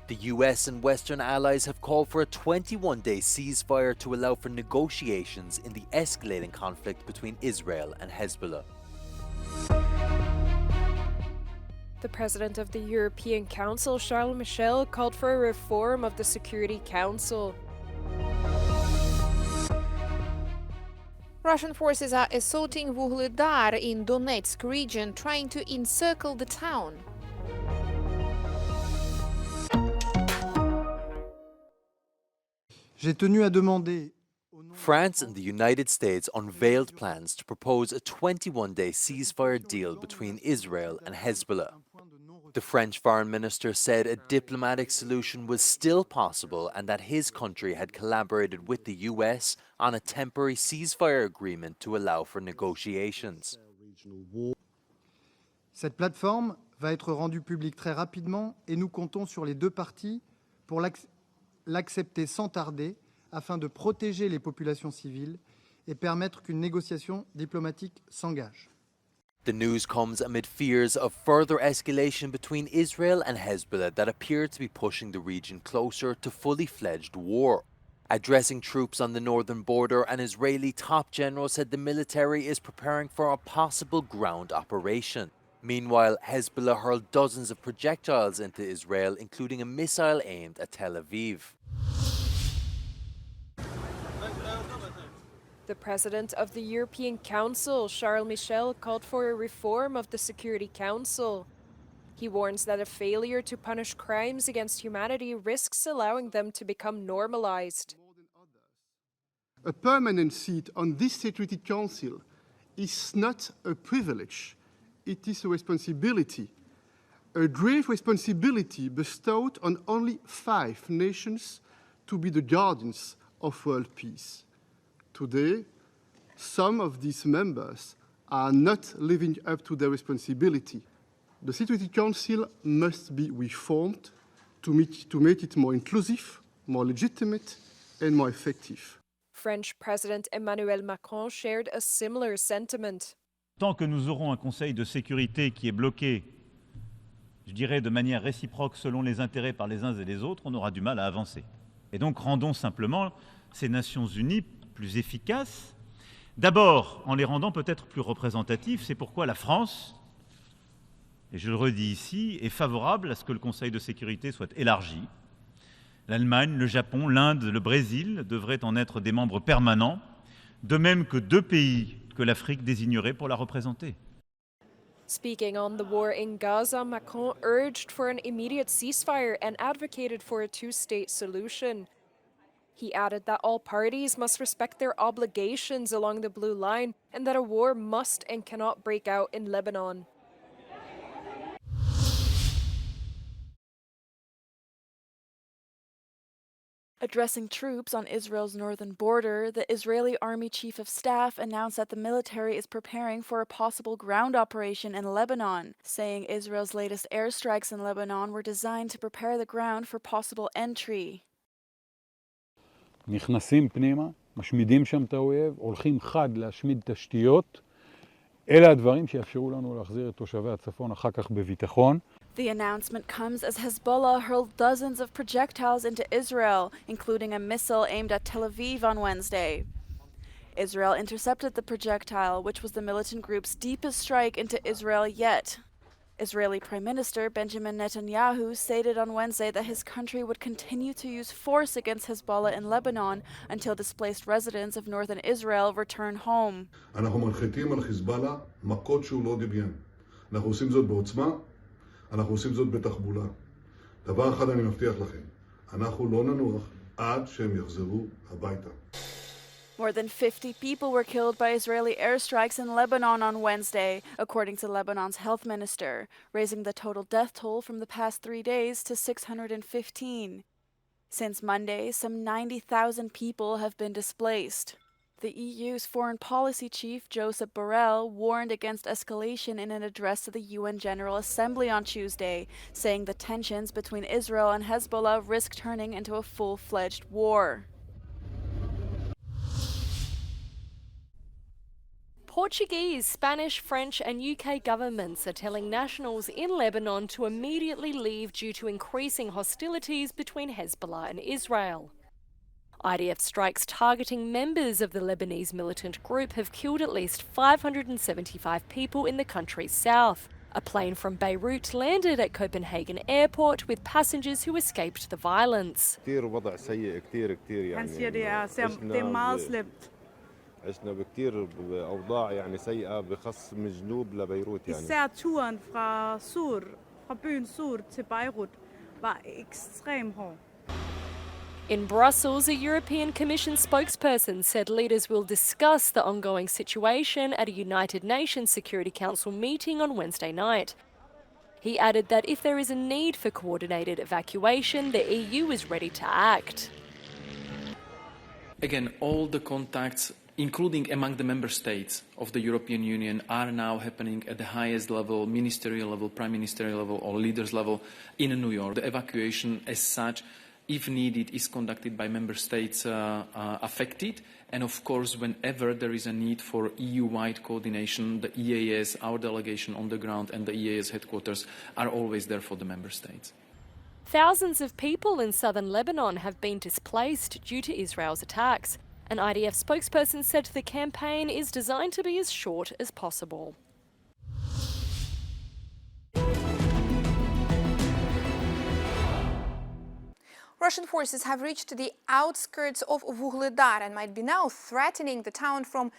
The US and Western allies have called for a 21-day ceasefire to allow for negotiations in the escalating conflict between Israel and Hezbollah. The President of the European Council, Charles Michel, called for a reform of the Security Council. Russian forces are assaulting Vuhledar in Donetsk region, trying to encircle the town. J'ai tenu à demander. France and the United States unveiled plans to propose a 21-day ceasefire deal between Israel and Hezbollah. The French foreign minister said a diplomatic solution was still possible and that his country had collaborated with the US on a temporary ceasefire agreement to allow for negotiations. Cette plateforme va être rendue publique très rapidement et nous comptons sur les deux parties pour l'accepter sans tarder afin de protéger les populations civiles et permettre qu'une négociation diplomatique s'engage. The news comes amid fears of further escalation between Israel and Hezbollah that appear to be pushing the region closer to fully fledged war. Addressing troops on the northern border, an Israeli top general said the military is preparing for a possible ground operation. Meanwhile, Hezbollah hurled dozens of projectiles into Israel, including a missile aimed at Tel Aviv. The President of the European Council, Charles Michel, called for a reform of the Security Council. He warns that a failure to punish crimes against humanity risks allowing them to become normalized. A permanent seat on this Security Council is not a privilege, it is a responsibility. A grave responsibility bestowed on only 5 nations to be the guardians of world peace. Today, some of these members are not living up to their responsibility. The Security Council must be reformed to make it more inclusive, more legitimate, and more effective. French President Emmanuel Macron shared a similar sentiment. Tant que nous aurons un Conseil de sécurité qui est bloqué, je dirais de manière réciproque selon les intérêts par les uns et les autres, on aura du mal à avancer. Et donc rendons simplement ces Nations Unies plus efficaces, d'abord en les rendant peut-être plus représentatifs. C'est pourquoi la France, et je le redis ici, est favorable à ce que le Conseil de sécurité soit élargi. L'Allemagne, le Japon, l'Inde, le Brésil devraient en être des membres permanents, de même que 2 pays que l'Afrique désignerait pour la représenter. Speaking on the war in Gaza, Macron urged for an immediate ceasefire and advocated for a 2-state solution. He added that all parties must respect their obligations along the Blue Line and that a war must and cannot break out in Lebanon. Addressing troops on Israel's northern border, the Israeli Army Chief of Staff announced that the military is preparing for a possible ground operation in Lebanon, saying Israel's latest airstrikes in Lebanon were designed to prepare the ground for possible entry. נכנסים פנימה, משמידים שם את האויב, הולכים חד להשמיד תשתיות. אלה הדברים שיאפשרו לנו להחזיר את תושבי הצפון אחר כך בביטחון. The announcement comes as Hezbollah hurled dozens of projectiles into Israel, including a missile aimed at Tel Aviv on Wednesday. Israel intercepted the projectile, which was the militant group's deepest strike into Israel yet. Israeli Prime Minister Benjamin Netanyahu stated on Wednesday that his country would continue to use force against Hezbollah in Lebanon until displaced residents of northern Israel return home. אנחנו מנחיתים על חיזבאללה מכות שהוא לא דמיין. אנחנו עושים זאת בעוצמה, אנחנו עושים זאת בתחבולה. דבר אחד אני מבטיח לכם, אנחנו לא ננוח עד שהם יחזרו הביתה. More than 50 people were killed by Israeli airstrikes in Lebanon on Wednesday, according to Lebanon's health minister, raising the total death toll from the past 3 days to 615. Since Monday, some 90,000 people have been displaced. The EU's foreign policy chief, Josep Borrell, warned against escalation in an address to the UN General Assembly on Tuesday, saying the tensions between Israel and Hezbollah risk turning into a full-fledged war. Portuguese, Spanish, French and UK governments are telling nationals in Lebanon to immediately leave due to increasing hostilities between Hezbollah and Israel. IDF strikes targeting members of the Lebanese militant group have killed at least 575 people in the country's south. A plane from Beirut landed at Copenhagen airport with passengers who escaped the violence. عشنا بكثير أوضاع يعني سيئة بخص من جنوب لبيروت يعني. Især turen fra byen Sur til Beirut var ekstremt hård. In Brussels, a European Commission spokesperson said leaders will discuss the ongoing situation at a United Nations Security Council meeting on Wednesday night. He added that if there is a need for coordinated evacuation, the EU is ready to act. Again, all the contacts, including among the member states of the European Union, are now happening at the highest level, ministerial level, prime ministerial level or leaders level in New York. The evacuation as such, if needed, is conducted by member states affected. And of course, whenever there is a need for EU-wide coordination, the EAS, our delegation on the ground, and the EAS headquarters are always there for the member states. Thousands of people in southern Lebanon have been displaced due to Israel's attacks. An IDF spokesperson said the campaign is designed to be as short as possible. Russian forces have reached the outskirts of Vuhledar and might be now threatening the town from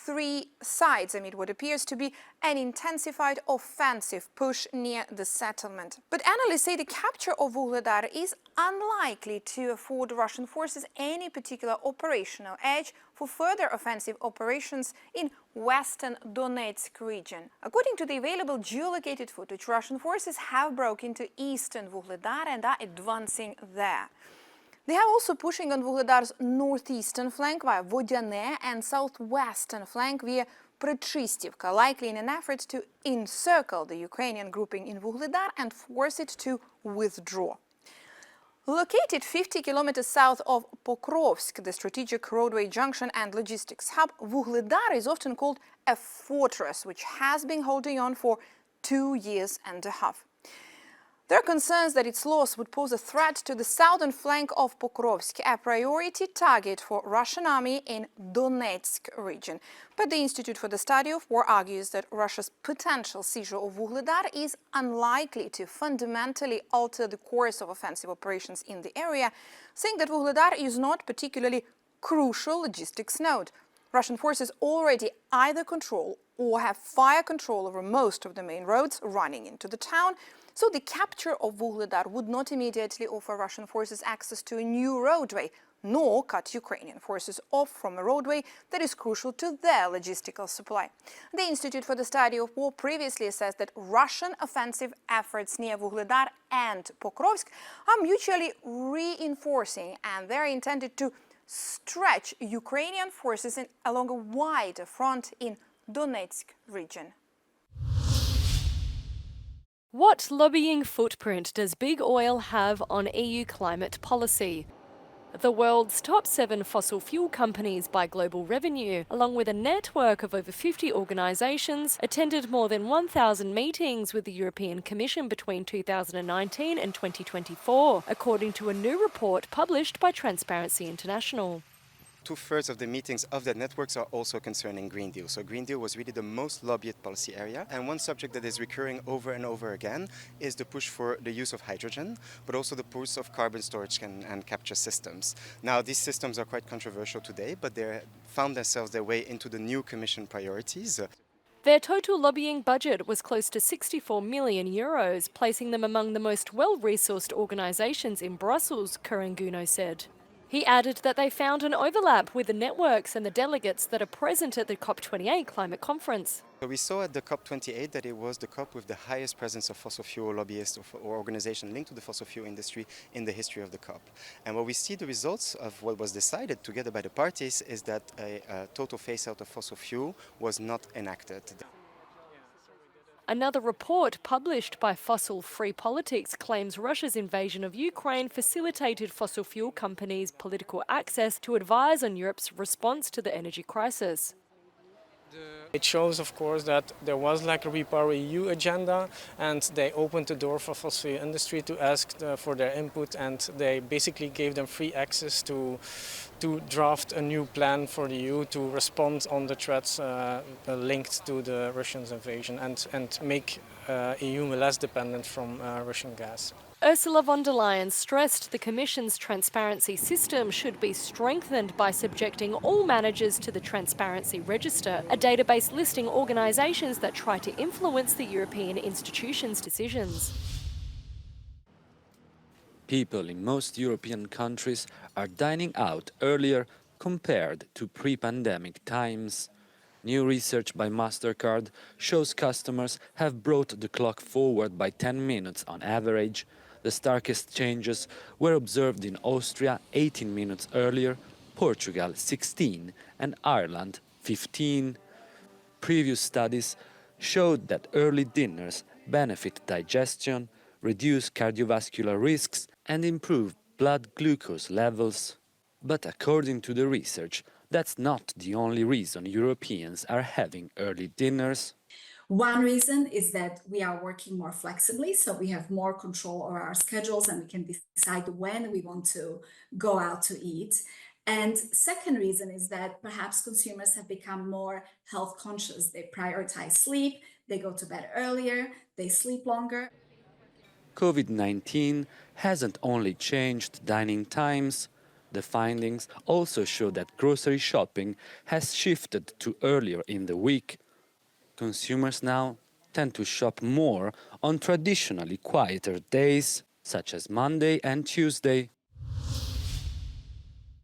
three sides amid what appears to be an intensified offensive push near the settlement. But analysts say the capture of Vuhledar is unlikely to afford Russian forces any particular operational edge for further offensive operations in western Donetsk region. According to the available geolocated footage, Russian forces have broken into eastern Vuhledar and are advancing there. They are also pushing on Vuhledar's northeastern flank via Vodyane and southwestern flank via Prechistevka, likely in an effort to encircle the Ukrainian grouping in Vuhledar and force it to withdraw. Located 50 kilometers south of Pokrovsk, the strategic roadway junction and logistics hub, Vuhledar is often called a fortress, which has been holding on for 2 years and a half. There are concerns that its loss would pose a threat to the southern flank of Pokrovsk, a priority target for Russian army in Donetsk region. But the Institute for the Study of War argues that Russia's potential seizure of Vuhledar is unlikely to fundamentally alter the course of offensive operations in the area, saying that Vuhledar is not particularly crucial logistics node. Russian forces already either control or have fire control over most of the main roads running into the town, so the capture of Vuhledar would not immediately offer Russian forces access to a new roadway, nor cut Ukrainian forces off from a roadway that is crucial to their logistical supply. The Institute for the Study of War previously assessed that Russian offensive efforts near Vuhledar and Pokrovsk are mutually reinforcing, and they're intended to stretch Ukrainian forces along a wider front in Donetsk region. What lobbying footprint does big oil have on EU climate policy? The world's top 7 fossil fuel companies by global revenue, along with a network of over 50 organisations, attended more than 1,000 meetings with the European Commission between 2019 and 2024, according to a new report published by Transparency International. 2/3 of the meetings of the networks are also concerning Green Deal. So Green Deal was really the most lobbied policy area. And one subject that is recurring over and over again is the push for the use of hydrogen, but also the push of carbon storage and capture systems. Now, these systems are quite controversial today, but they found themselves their way into the new Commission priorities. Their total lobbying budget was close to 64 million euros, placing them among the most well-resourced organisations in Brussels, Kuranguno said. He added that they found an overlap with the networks and the delegates that are present at the COP28 climate conference. So we saw at the COP28 that it was the COP with the highest presence of fossil fuel lobbyists or organizations linked to the fossil fuel industry in the history of the COP. And what we see the results of what was decided together by the parties is that a total phase-out of fossil fuel was not enacted. Another report published by Fossil Free Politics claims Russia's invasion of Ukraine facilitated fossil fuel companies' political access to advise on Europe's response to the energy crisis. It shows, of course, that there was like a Repower EU agenda, and they opened the door for fossil fuel industry to ask for their input, and they basically gave them free access to draft a new plan for the EU to respond on the threats linked to the Russian invasion and make EU less dependent from Russian gas. Ursula von der Leyen stressed the Commission's transparency system should be strengthened by subjecting all managers to the Transparency Register, a database listing organisations that try to influence the European institutions' decisions. People in most European countries are dining out earlier compared to pre-pandemic times. New research by MasterCard shows customers have brought the clock forward by 10 minutes on average. The starkest changes were observed in Austria 18 minutes earlier, Portugal 16 and Ireland 15. Previous studies showed that early dinners benefit digestion, reduce cardiovascular risks and improve blood glucose levels. But according to the research, that's not the only reason Europeans are having early dinners. One reason is that we are working more flexibly, so we have more control over our schedules and we can decide when we want to go out to eat. And second reason is that perhaps consumers have become more health conscious. They prioritize sleep, they go to bed earlier, they sleep longer. COVID-19 hasn't only changed dining times. The findings also show that grocery shopping has shifted to earlier in the week. Consumers now tend to shop more on traditionally quieter days, such as Monday and Tuesday.